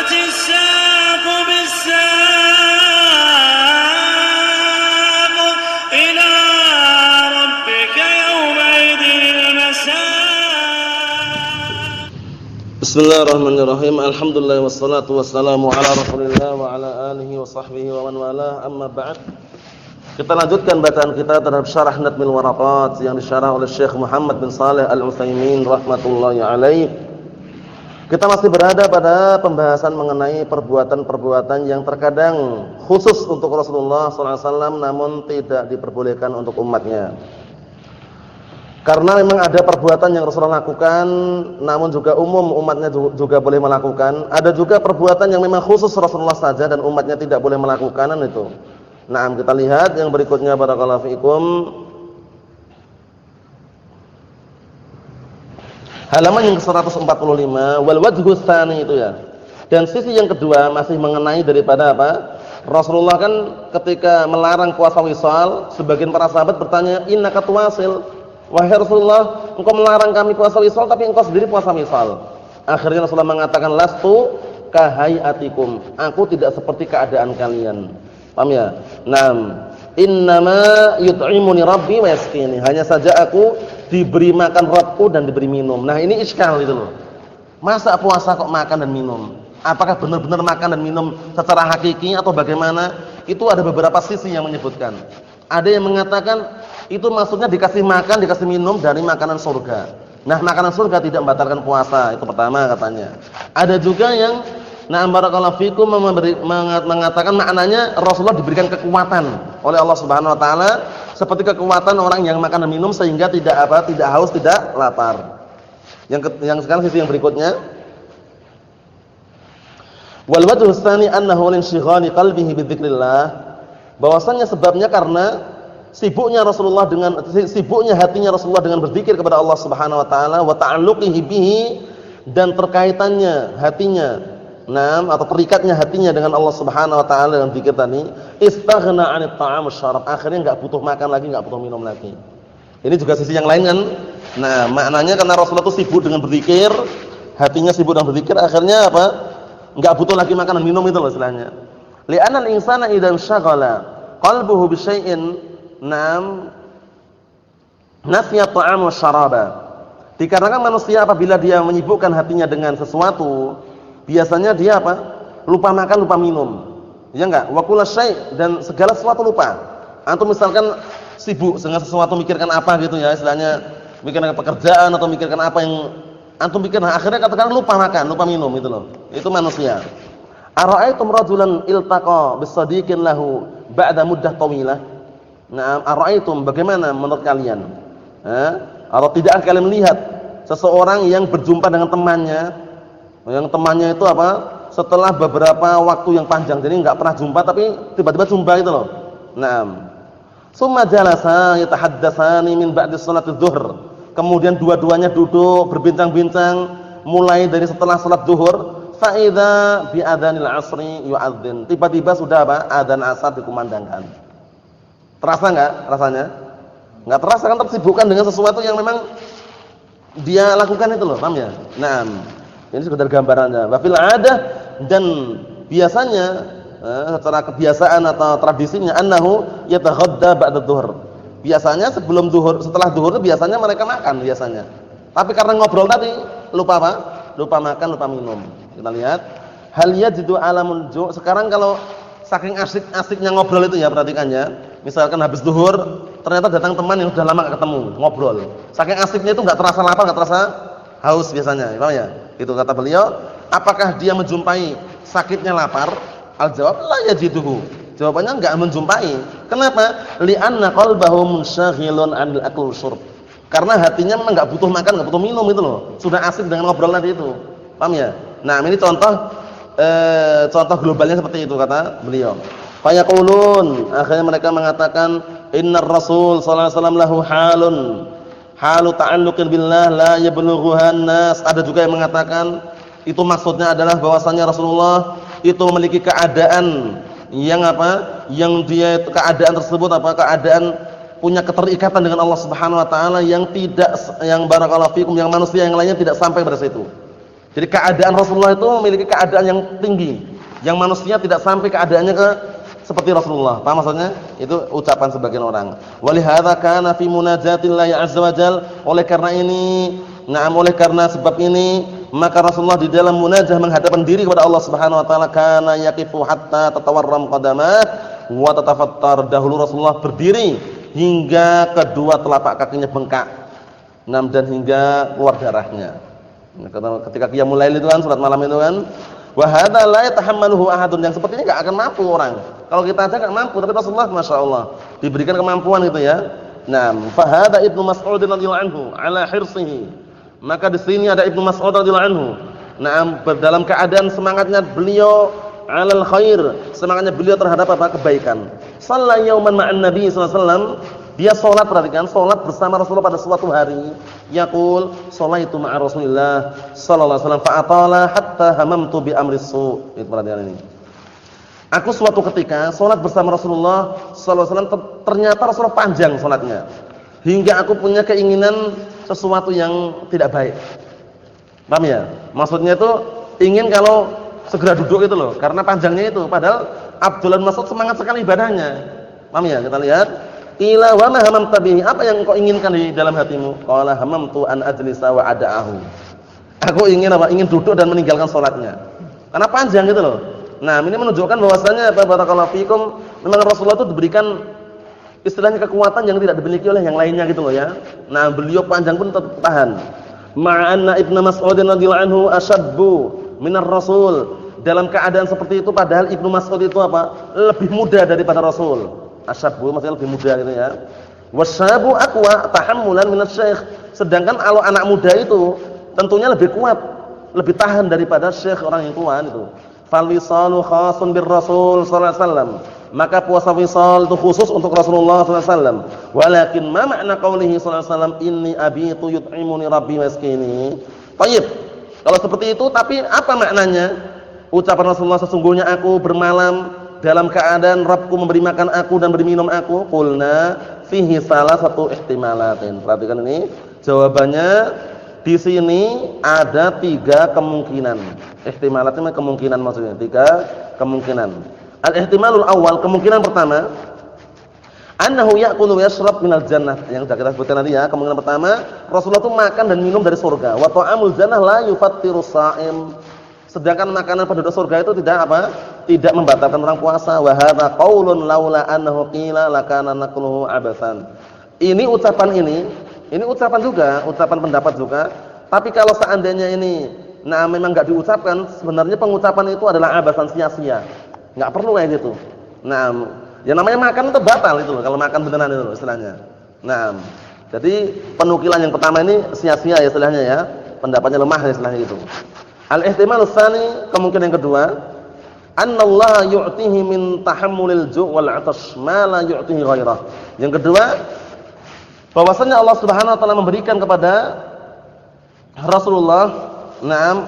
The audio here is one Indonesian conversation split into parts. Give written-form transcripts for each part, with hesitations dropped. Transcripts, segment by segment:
والتفت الساق بالساق إلى ربك يومئذ المساق. Bismillahirrahmanirrahim. Alhamdulillah wassalatu wassalamu ala Rasulillah wa ala alihi wa sahbihi wa man walah. Amma ba'd. Kita lanjutkan bacaan kita terhadap Syarah Nadmil Waraqat yang disyarah oleh Syekh Muhammad bin Shalih Al-Utsaimin rahmatullahi alaih. Kita masih berada pada pembahasan mengenai perbuatan-perbuatan yang terkadang khusus untuk Rasulullah SAW namun tidak diperbolehkan untuk umatnya. Karena memang ada perbuatan yang Rasulullah lakukan namun juga umum umatnya juga boleh melakukan. Ada juga perbuatan yang memang khusus Rasulullah saja dan umatnya tidak boleh melakukan itu. Nah, kita lihat yang berikutnya, barakallahu fiikum. Halaman yang ke-145, wal wajhu tsani itu ya. Dan sisi yang kedua masih mengenai daripada apa? Rasulullah kan ketika melarang puasa wisal, sebagian para sahabat bertanya, "Innaka tuwasil?" Wahai Rasulullah, engkau melarang kami puasa wisal tapi engkau sendiri puasa wisal. Akhirnya Rasulullah mengatakan, "Lastu kahayatikum." Aku tidak seperti keadaan kalian. Paham ya? Naam. Innama yut'imuni rabbi wa yasqini. Hanya saja aku diberi makan Rabbku dan diberi minum. Nah, ini iskal itu loh. Masa puasa kok makan dan minum? Apakah benar-benar makan dan minum secara hakiki atau bagaimana? Itu ada beberapa sisi yang menyebutkan. Ada yang mengatakan itu maksudnya dikasih makan, dikasih minum dari makanan surga. Nah, makanan surga tidak membatalkan puasa, itu pertama katanya. Ada juga yang barakallahu fikum mengatakan maknanya Rasulullah diberikan kekuatan oleh Allah Subhanahu wa taala seperti kekuatan orang yang makan dan minum sehingga tidak haus, tidak lapar. Yang sekarang sisi yang berikutnya. Wal wajhu tsani annahu linshighali qalbihi bidzikrillah. Bahwasanya sebabnya karena sibuknya hatinya Rasulullah dengan berzikir kepada Allah Subhanahu wa taala wa ta'alluqihi bihi dan terkaitannya hatinya atau terikatnya hatinya dengan Allah Subhanahu wa taala dengan zikir tadi, istaghna 'anit ta'am wasyarab, akhirnya enggak butuh makan lagi, enggak butuh minum lagi. Ini juga sisi yang lain kan. Nah, maknanya karena Rasulullah itu sibuk dengan berzikir, hatinya sibuk dengan berzikir, akhirnya apa? Enggak butuh lagi makan dan minum itu loh istilahnya. Li'anna al-insana idza syaghala qalbuhu bi syai'in nasiya ta'am wasyaraba. Dikarenakan manusia apabila dia menyibukkan hatinya dengan sesuatu, biasanya dia apa? Lupa makan, lupa minum. Ya enggak? Wa kullu syai' dan segala sesuatu lupa. Antum misalkan sibuk dengan sesuatu, mikirkan apa gitu ya, istilahnya mikirkan pekerjaan atau mikirkan apa yang antum pikirkan, akhirnya katakan lupa makan, lupa minum itu loh. Itu manusia. Ara'aitum rajulan iltaqa bisadiqin lahu ba'da muddah tawilah. Nah, ara'aitum, bagaimana menurut kalian? Atau tidak kalian melihat seseorang yang berjumpa dengan temannya? Yang temannya itu apa? Setelah beberapa waktu yang panjang, jadi enggak pernah jumpa tapi tiba-tiba jumpa itu loh. Naam. Summa jalasa yatahaddatsani min ba'di shalatidz zuhr. Kemudian dua-duanya duduk berbincang-bincang mulai dari setelah salat zuhur, fa idza bi adzanil 'ashri yu'adzin. Tiba-tiba sudah apa? Adzan asar dikumandangkan. Terasa enggak rasanya? Enggak terasa kan, tersibukkan dengan sesuatu yang memang dia lakukan itu loh, paham ya? Naam. Ini sekedar gambarannya. Wa fil 'adah, dan biasanya secara kebiasaan atau tradisinya annahu yataghadda ba'da dhuhr. Biasanya sebelum zuhur, setelah zuhur biasanya mereka makan biasanya. Tapi karena ngobrol tadi lupa apa? Lupa makan, lupa minum. Kita lihat hal yajidu alamun ju'. Sekarang kalau saking asik-asiknya ngobrol itu ya, perhatikan ya. Misalkan habis zuhur ternyata datang teman yang sudah lama enggak ketemu, ngobrol. Saking asiknya itu enggak terasa lapar, enggak terasa haus biasanya, paham ya? Itu kata beliau, apakah dia menjumpai sakitnya lapar? Al-jawab la yajiduhu. Jawabannya enggak menjumpai. Kenapa? Li'anna qalbahu munsyaghilun 'anil akli syurb. Karena hatinya memang enggak butuh makan, enggak butuh minum itu loh. Sudah asik dengan ngobrol tadi itu. Paham ya? Nah, ini contoh globalnya seperti itu kata beliau. Fayaqulun, akhirnya mereka mengatakan innar rasul sallallahu alaihi wasallam lahu halu ta'alluqin billah la yablughuhan nas. Ada juga yang mengatakan itu maksudnya adalah bahwasanya Rasulullah itu memiliki keadaan yang apa? Yang dia keadaan tersebut apa? Keadaan punya keterikatan dengan Allah Subhanahu wa taala yang tidak, yang barakallahu fikum, yang manusia yang lainnya tidak sampai pada situ. Jadi keadaan Rasulullah itu memiliki keadaan yang tinggi, yang manusia tidak sampai keadaannya ke seperti Rasulullah. Paham maksudnya? Itu ucapan sebagian orang. Walihadza kana fi munajatillahi azza wajal, oleh karena ini, oleh karena sebab ini, maka Rasulullah di dalam munajah menghadapkan diri kepada Allah Subhanahu wa taala, kana yaqifu hatta tatawarram qadamat wa tatafattar. Dahulu Rasulullah berdiri hingga kedua telapak kakinya bengkak. Dan hingga keluar darahnya. Ketika qiyamul lail itu kan, salat malam itu kan, wa hadza la yatahammaluhu ahadun, yang seperti ini enggak akan mampu orang. Kalau kita aja enggak mampu, tapi Rasulullah masyaallah diberikan kemampuan itu ya. Fa hadza Ibnu Mas'ud radhiyallahu anhu ala hirsihi. Maka di sini ada Ibnu Mas'ud radhiyallahu anhu. Dalam keadaan semangatnya beliau alal khair, semangatnya beliau terhadap apa? Kebaikan. Shalla yauman ma'an Nabi sallallahu alaihi wasallam. Dia salat, perhatikan, salat bersama Rasulullah pada suatu hari. Yaqul, shalaitu ma'a Rasulillah sallallahu alaihi wasallam fa atala hatta hamamtu bi amri su'. Itu perhatikan ini. Aku suatu ketika salat bersama Rasulullah sallallahu alaihi wasallam, ternyata Rasulullah panjang salatnya. Hingga aku punya keinginan sesuatu yang tidak baik. Paham ya? Maksudnya itu ingin kalau segera duduk itu loh, karena panjangnya itu. Padahal Abdullah bin Mas'ud semangat sekali ibadahnya. Paham ya? Kita lihat. Qila wa ma hamamta bihi, apa yang kau inginkan di dalam hatimu? Qala hamamtu an ajlisa wa ada'ahu. Aku ingin apa? Ingin duduk dan meninggalkan salatnya. Karena panjang gitu loh. Ini menunjukkan bahwasanya apa, barakallahu fikum, memang Rasulullah itu diberikan istilahnya kekuatan yang tidak dimiliki oleh yang lainnya gitu loh ya. Beliau panjang pun tetap tahan. Ma'anna Ibnu Mas'ud radhiyallahu anhu asyabbu minar Rasul. Dalam keadaan seperti itu, padahal Ibnu Mas'ud itu apa? Lebih muda daripada Rasul. Asyabbu maksudnya lebih muda gitu ya. Wasyabu aqwa tahammulan minasy-syekh. Sedangkan kalau anak muda itu tentunya lebih kuat, lebih tahan daripada syekh orang yang tua itu. Fal wisalu khasun bir Rasul sallallahu alaihi wasallam. Maka puasa wisal itu khusus untuk Rasulullah sallallahu alaihi wasallam. Walakin ma makna qaulihi sallallahu alaihi wasallam inni abitu yut'imuni rabbi waskini. Baik. Kalau seperti itu, tapi apa maknanya? Ucapan Rasulullah, sesungguhnya aku bermalam dalam keadaan Rabbku memberi makan aku dan beri minum aku. Qulna fihi salah satu ihtimalatin. Perhatikan ini, jawabannya di sini ada 3 kemungkinan. Ihtimalatnya kemungkinan, maksudnya 3 kemungkinan. Al-ihtimalul awal, kemungkinan pertama, annahu ya'kulu wa yashrab minal jannah. Yang sudah kita sebutkan tadi ya, kemungkinan pertama, Rasulullah itu makan dan minum dari surga. Wa ta'amul jannah la yufattiru sha'im. Sedangkan makanan penduduk surga itu tidak apa? Tidak membatalkan orang puasa. Wa hadza qaulun laula annahu qila lakana naqluhu abasan. Ini ucapan ucapan juga, ucapan pendapat juga. Tapi kalau seandainya ini memang enggak diucapkan, sebenarnya pengucapan itu adalah abasan, sia-sia. Enggak perlu kayak gitu. Yang namanya makan itu batal itu loh, kalau makan beneran itu loh istilahnya. Jadi penukilan yang pertama ini sia-sia ya istilahnya ya. Pendapatnya lemah ya istilahnya gitu. Al-ihtimalus tsani, kemungkinan yang kedua, annallaha yu'tihi min tahammulil ju' wal 'atash ma la yu'tihi ghairah. Yang kedua, bahwasanya Allah Subhanahu wa taala memberikan kepada Rasulullah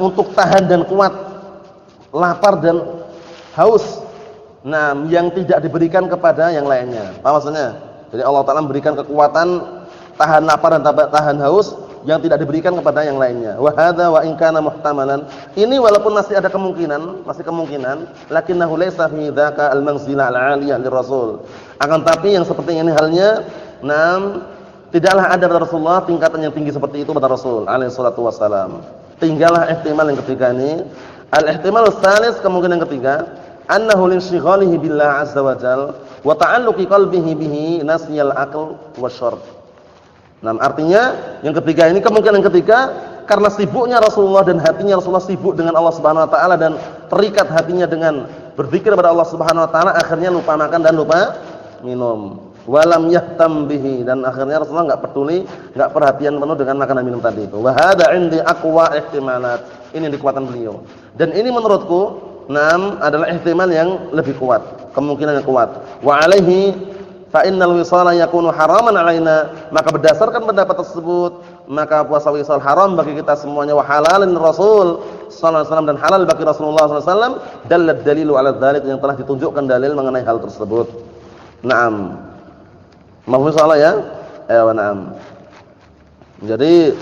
untuk tahan dan kuat lapar dan haus. Yang tidak diberikan kepada yang lainnya. Apa maksudnya? Jadi Allah taala memberikan kekuatan tahan lapar dan tahan haus yang tidak diberikan kepada yang lainnya. Wa hadza wa in kana muhtamalan. Ini walaupun masih ada kemungkinan, lakinnahu laysa fi dzaka al-manzilah al-'aliyah lirrasul. Akan tapi yang seperti ini halnya, tidaklah ada pada Rasulullah tingkatan yang tinggi seperti itu pada Rasul alaihi salatu wassalam. Tinggallah ihtimal yang ketiga ini. Al-ihtimalus tsalis, kemungkinan yang ketiga, annahu linsyghalihi billah azza wa jalla wa ta'alluqi qalbihi bihi nasyal aql wasyarb. Artinya yang ketiga ini, kemungkinan yang ketiga, karena sibuknya Rasulullah dan hatinya Rasulullah sibuk dengan Allah Subhanahu wa taala dan terikat hatinya dengan berzikir kepada Allah Subhanahu wa taala, akhirnya lupa makan dan lupa minum. Walam yahtam bihi, dan akhirnya Rasulullah enggak peduli, enggak perhatian penuh dengan makan dan minum tadi itu. Wa hadza 'indi aqwa ihtimalat. Ini kekuatan beliau. Dan ini menurutku adalah ihtimal yang lebih kuat, kemungkinan yang kuat. Wa alaihi fa innal wisala yakunu haraman alaina, maka berdasarkan pendapat tersebut maka puasa wisal haram bagi kita semuanya, wa halalin Rasul sallallahu alaihi wasallam, dan halal bagi Rasulullah sallallahu alaihi wasallam. Dalil dalilu ala dzalik, yang telah ditunjukkan dalil mengenai hal tersebut. Mahfuz salah ya? Na'am. Jadi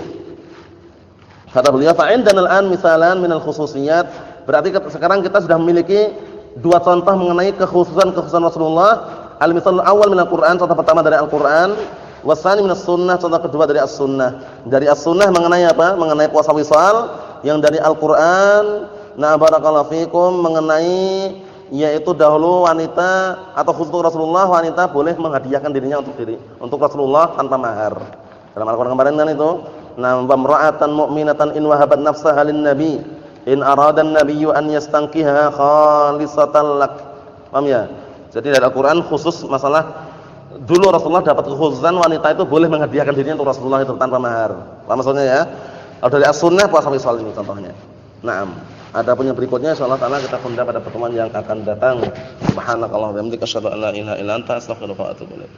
Kata beliau, fa indana al-an misalan minal khususiyat. Berarti sekarang kita sudah memiliki dua contoh mengenai kekhususan Rasulullah. Al-misal awal minal Qur'an, contoh pertama dari Al-Qur'an, wasani minas sunnah, contoh kedua dari as-sunnah. Dari as-sunnah mengenai apa? Mengenai puasa wisal. Yang dari Al-Qur'an, na barakallahu fikum, mengenai yaitu dahulu wanita atau khusus Rasulullah, wanita boleh menghadiahkan dirinya untuk Rasulullah tanpa mahar. Dalam Al-Qur'an kemarin kan itu, na wamra'atan mu'minatan in wahabat nafsaha lin-nabi in arada an-nabiyyu an yastankiha khalisatan lak. Paham ya? Jadi dari Al-Qur'an khusus masalah dulu Rasulullah dapat kekhususan wanita itu boleh menghadiahkan dirinya untuk Rasulullah itu tanpa mahar. Paham maksudnya ya? Kalau dari as-sunnah puasa wisal ini contohnya. Naam. Ada punya berikutnya insyaallah taala kita tunda pada pertemuan yang akan datang. Subhanakallahumma wa bihamdika asyhadu an la ilaha illa anta astaghfiruka wa atubu ilaik.